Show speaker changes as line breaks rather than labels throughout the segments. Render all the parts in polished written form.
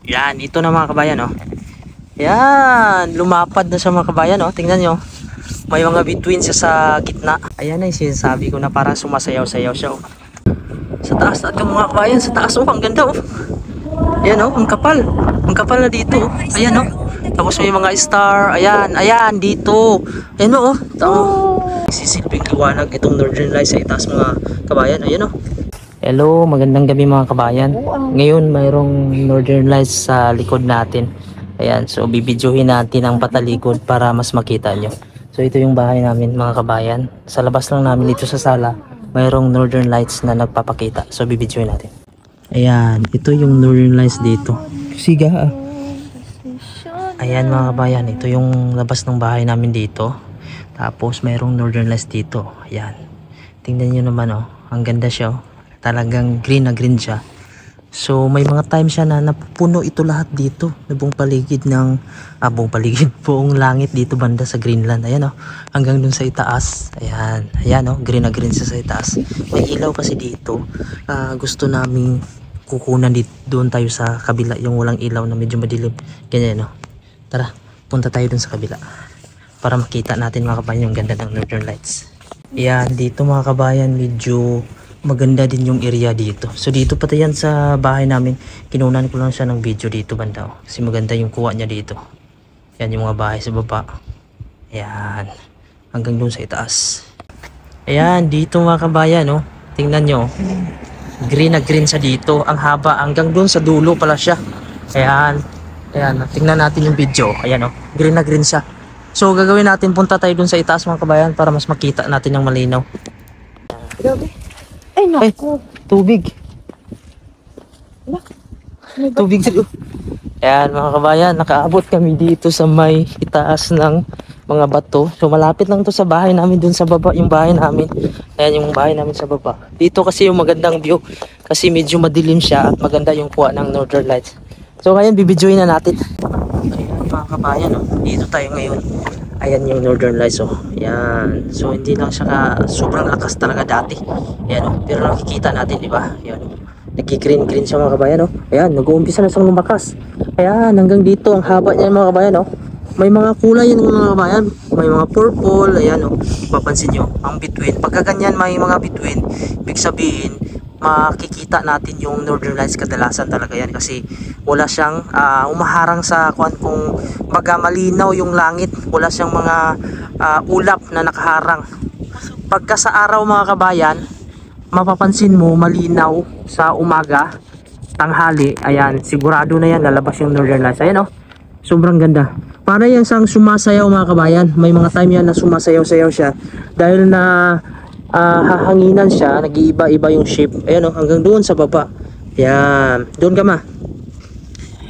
Yan, ito na mga kabayan, oh. Yan, lumapad na siya mga kabayan, oh. Tingnan nyo. May mga bituin siya sa gitna. Ayan na yung sinasabi ko na parang sumasayaw-sayaw siya, oh. Sa taas na ito mga kabayan, sa taas, oh. Ang ganda, oh. Ayan, oh, ang kapal. Ang kapal na dito, oh. Ayan, oh. Tapos may mga star. Ayan, ayan, dito. Ayan, oh. Sisilbing liwanag itong Northern Lights sa itaas mga kabayan. Ayan, oh. Hello, magandang gabi mga kabayan. Ngayon mayroong Northern Lights sa likod natin. Ayan, so bibidyohin natin ang patalikod para mas makita nyo. So ito yung bahay namin mga kabayan. Sa labas lang namin dito sa sala, mayroong Northern Lights na nagpapakita. So bibidyohin natin. Ayan, ito yung Northern Lights dito. Siga. Ayan mga kabayan, ito yung labas ng bahay namin dito. Tapos mayroong Northern Lights dito. Ayan. Tingnan nyo naman, oh. Ang ganda siya, oh. Talagang green na green siya. So may mga time siya na napupuno ito lahat dito. Buong paligid ng buong paligid, buong langit dito banda sa Greenland. Ayan, oh. Hanggang dun sa itaas. Ayan. Ayan, oh. Green na green siya sa itaas. May ilaw kasi dito. Gusto naming kukunan dito, doon tayo sa kabila, yung walang ilaw na medyo madilim. Ganyan, oh. Tara, punta tayo dun sa kabila para makita natin mga kabayan yung ganda ng Northern Lights. Ayan, dito mga kabayan medyo maganda din yung area dito. So dito pati yan sa bahay namin. Kinunan ko lang siya ng video dito banda, oh. Kasi maganda yung kuha niya dito. Yan yung mga bahay sa baba. Ayan. Hanggang dun sa itaas. Ayan, dito mga kabayan, oh. Tingnan nyo. Green na green siya dito. Ang haba. Hanggang dun sa dulo pala siya. Ayan. Ayan. Tingnan natin yung video. Ayan, oh. Green na green siya. So gagawin natin, punta tayo dun sa itaas mga kabayan para mas makita natin yung malinaw. Grabe. Ay, naku. Tubig. Tubig dito. Ayan mga kabayan, nakaabot kami dito sa may itaas ng mga bato. So malapit lang to sa bahay namin, dun sa baba yung bahay namin. Ayan yung bahay namin sa baba. Dito kasi yung magandang view. Kasi medyo madilim siya at maganda yung kuha ng Northern Lights. So ngayon bibidyoin na natin. Ayan mga kabayan, oh. Dito tayo ngayon. Ayan yung Northern Lights, oh. Ayan. So hindi lang siya sobrang lakas talaga dati. Ayan, oh. Pero nakikita natin, di ba? Ayan, oh. Nagki-green-green siya mga kabayan, oh. Ayan, nag-uumpisa na siyang lumakas. Ayan, hanggang dito ang haba niya mga kabayan, oh. May mga kulay yung mga kabayan. May mga purple. Ayan, oh. Papansin nyo, ang bituin. Pagka ganyan may mga bituin, ibig sabihin, makikita natin yung Northern Lights kadalasan talaga yan kasi wala siyang umaharang sa kung baga malinaw yung langit, wala siyang mga ulap na nakaharang. Pagka sa araw mga kabayan, mapapansin mo malinaw sa umaga, tanghali, ayan, sigurado na yan lalabas yung Northern Lights. Ayan, oh, sobrang ganda. Para yan sang sumasayaw mga kabayan. May mga time yan na sumasayaw-sayaw siya dahil na hahanginan siya, nag-iiba-iba yung shape. Ayan, oh, hanggang doon sa baba. Ayan, doon ka ma.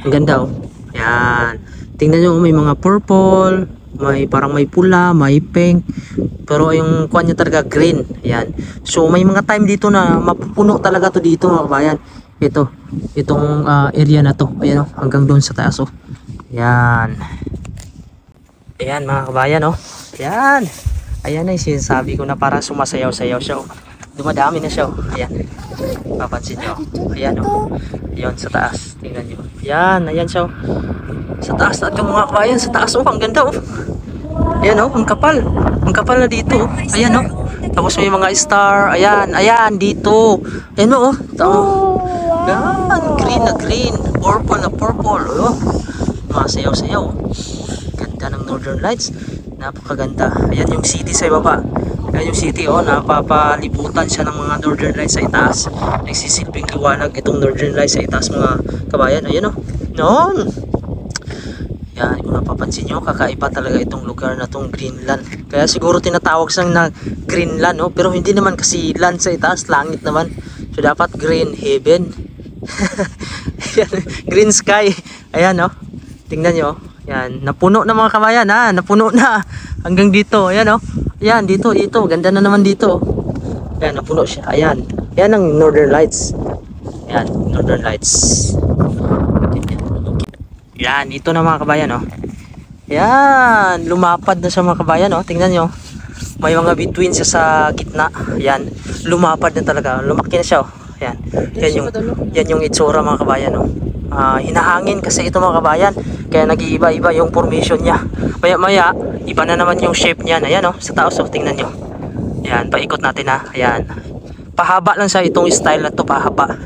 Ang ganda, oh. Ayan, tingnan nyo, may mga purple, may parang may pula, may pink, pero yung kuha niya talaga green. Ayan, so may mga time dito na mapupuno talaga to dito mga kabayan. Itong area na to. Ayan, oh, hanggang doon sa taas, oh. Ayan. Ayan mga kabayan, oh. Ayan. Ayan na yung sinasabi ko na parang sumasayaw-sayaw siya, oh. Dumadami na siya, oh. Ayan. Papansin nyo. Ayan, oh. Ayan sa taas. Tingnan nyo. Ayan. Ayan siya, oh. Sa taas na ito mga kabayan. Sa taas, oh. Ang ganda, oh. Ayan, oh. Ang kapal. Ang kapal na dito, oh. Ayan, oh. Tapos may mga star. Ayan. Ayan. Dito. Ayan, oh. Ayan. Green na green. Purple na purple. Oh. Masayaw-sayaw. Ganda ng Northern Lights. Napakaganda. Ayan yung city sa baba. Ayan yung city, oh. Napapalibutan siya ng mga Northern Lights sa itaas. Nagsisilbing liwanag itong Northern Lights sa itaas mga kabayan. Ayan, oh. Noon. Ayan, kung napapansin nyo, kakaiba talaga itong lugar na itong Greenland. Kaya siguro tinatawag siyang na Greenland, oh. Pero hindi naman kasi land sa itaas, langit naman. So dapat green heaven. Ayan, green sky. Ayan, oh. Tingnan nyo, oh. Yan, napuno na mga kabayan, ha. Napuno na hanggang dito. Ayan, oh. Ayan, dito. Ganda na naman dito. Ayan, napuno siya. Ayan. Ayan ang Northern Lights. Ayan, Northern Lights. Yan, ito na mga kabayan, oh. Ayan, lumapad na siya mga kabayan, oh. Tingnan nyo. May mga bituin siya sa gitna. Ayan, lumapad na talaga. Lumaki na siya, oh. Ayan. Yan yung itsura mga kabayan, oh. hinahangin kasi ito mga kabayan. Kaya nag-iiba-iba yung formation niya. Maya-maya, iba na naman yung shape niya. Ayan oh, sa taas oh, tingnan nyo. Ayan, paikot natin ha. Ayan. Pahaba lang sa itong style na to, pahaba.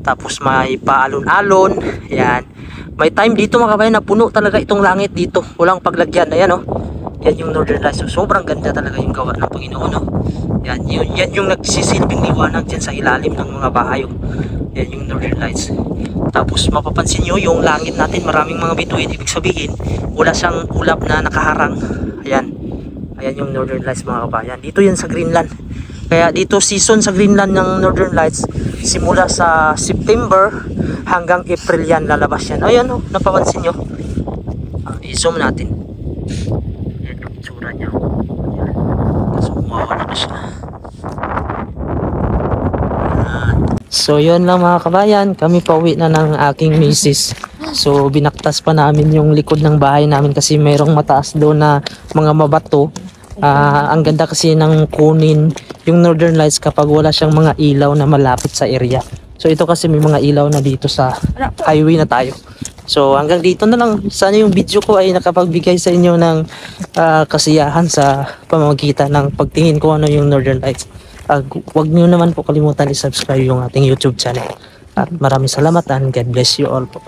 Tapos may paalon-alon. Ayan. May time dito mga kabayan na puno talaga itong langit dito. Walang paglagyan. Ayan oh. Yan yung Northern Lights. So, sobrang ganda talaga yung gawa ng Panginoon. No? Yan yung nagsisilbing liwanag dyan sa ilalim ng mga bahay. Oh. Yan yung Northern Lights. Tapos mapapansin nyo yung langit natin maraming mga bituin. Ibig sabihin wala siyang ulap na nakaharang. Ayan. Ayan yung Northern Lights mga kabayan. Dito yan sa Greenland. Kaya dito season sa Greenland ng Northern Lights simula sa September hanggang April yan lalabas yan. Ayan oh, napapansin nyo. I-zoom natin. Yan yung itsura niya. Ayan. Tapos umawala na siya. Ayan. So yun lang mga kabayan, kami pauwi na ng aking misis. So binaktas pa namin yung likod ng bahay namin kasi mayroong mataas doon na mga mabato. Ang ganda kasi ng kunin yung Northern Lights kapag wala siyang mga ilaw na malapit sa area. So ito kasi may mga ilaw na dito sa highway na tayo. So hanggang dito na lang. Sana yung video ko ay nakapagbigay sa inyo ng kasiyahan sa pamamagitan ng pagtingin ko ano yung Northern Lights. Huwag niyo naman po kalimutan i-subscribe yung ating YouTube channel. At maraming salamat and God bless you all po.